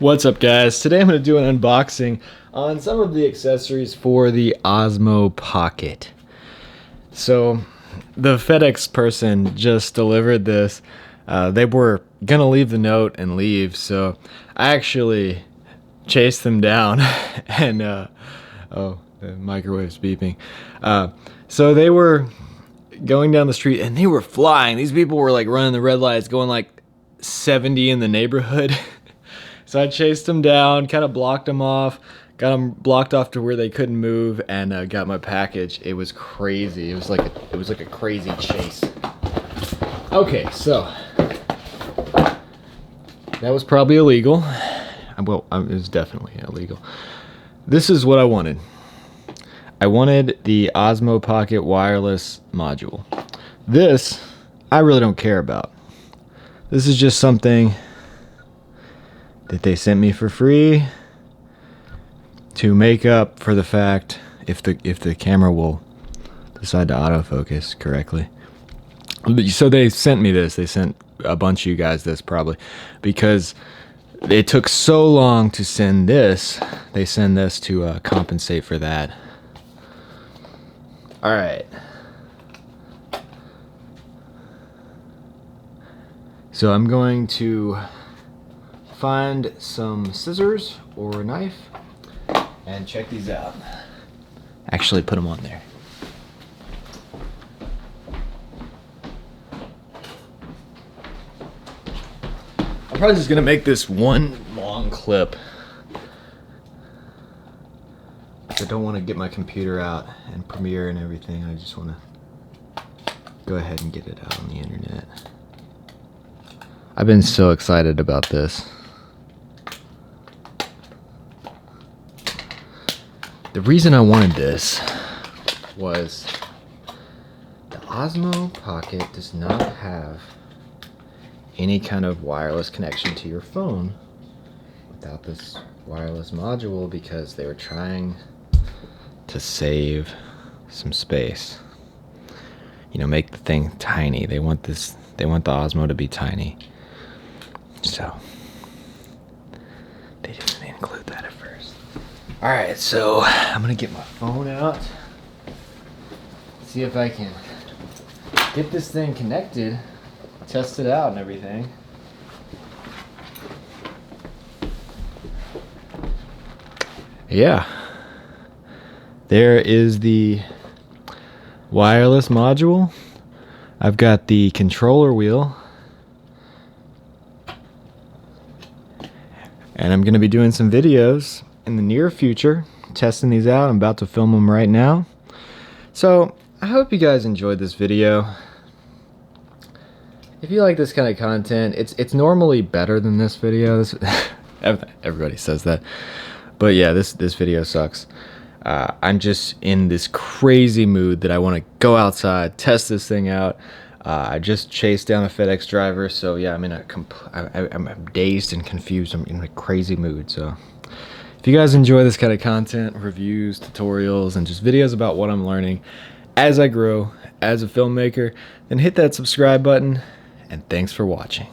What's up, guys? Today I'm going to do an unboxing on some of the accessories for the Osmo Pocket. So the FedEx person just delivered this. They were going to leave the note and leave, so I actually chased them down and oh, the microwave's beeping. So they were going down the street and they were flying. These people were like running the red lights, going like 70 in the neighborhood. So I chased them down, kind of blocked them off, got them blocked off to where they couldn't move, and got my package. It was crazy. It was like a crazy chase. Okay, so that was probably illegal. Well, it was definitely illegal. This is what I wanted. I wanted the Osmo Pocket wireless module. This, I really don't care about. This is just something that they sent me for free to make up for the fact if the camera will decide to autofocus correctly. So they sent me this. They sent a bunch of you guys this probably because it took so long to send this. They send this to compensate for that. All right. So I'm going to find some scissors or a knife and check these out. Actually, put them on there. I'm probably just gonna make this one long clip. I don't want to get my computer out and Premiere and everything. I just want to go ahead and get it out on the internet. I've been so excited about this. The reason I wanted this was the Osmo Pocket does not have any kind of wireless connection to your phone without this wireless module because they were trying to save some space. You know, make the thing tiny. They want the Osmo to be tiny. So they didn't include that at first. Alright, so I'm gonna get my phone out, see if I can get this thing connected, test it out and everything. Yeah, there is the wireless module. I've got the controller wheel, and I'm gonna be doing some videos in the near future, testing these out. I'm about to film them right now. So I hope you guys enjoyed this video. If you like this kind of content, it's normally better than this video. Everybody says that, but yeah, this video sucks. I'm just in this crazy mood that I want to go outside, test this thing out. I just chased down a FedEx driver, so yeah, I'm dazed and confused. I'm in a crazy mood. So if you guys enjoy this kind of content, reviews, tutorials, and just videos about what I'm learning as I grow as a filmmaker, then hit that subscribe button, and thanks for watching.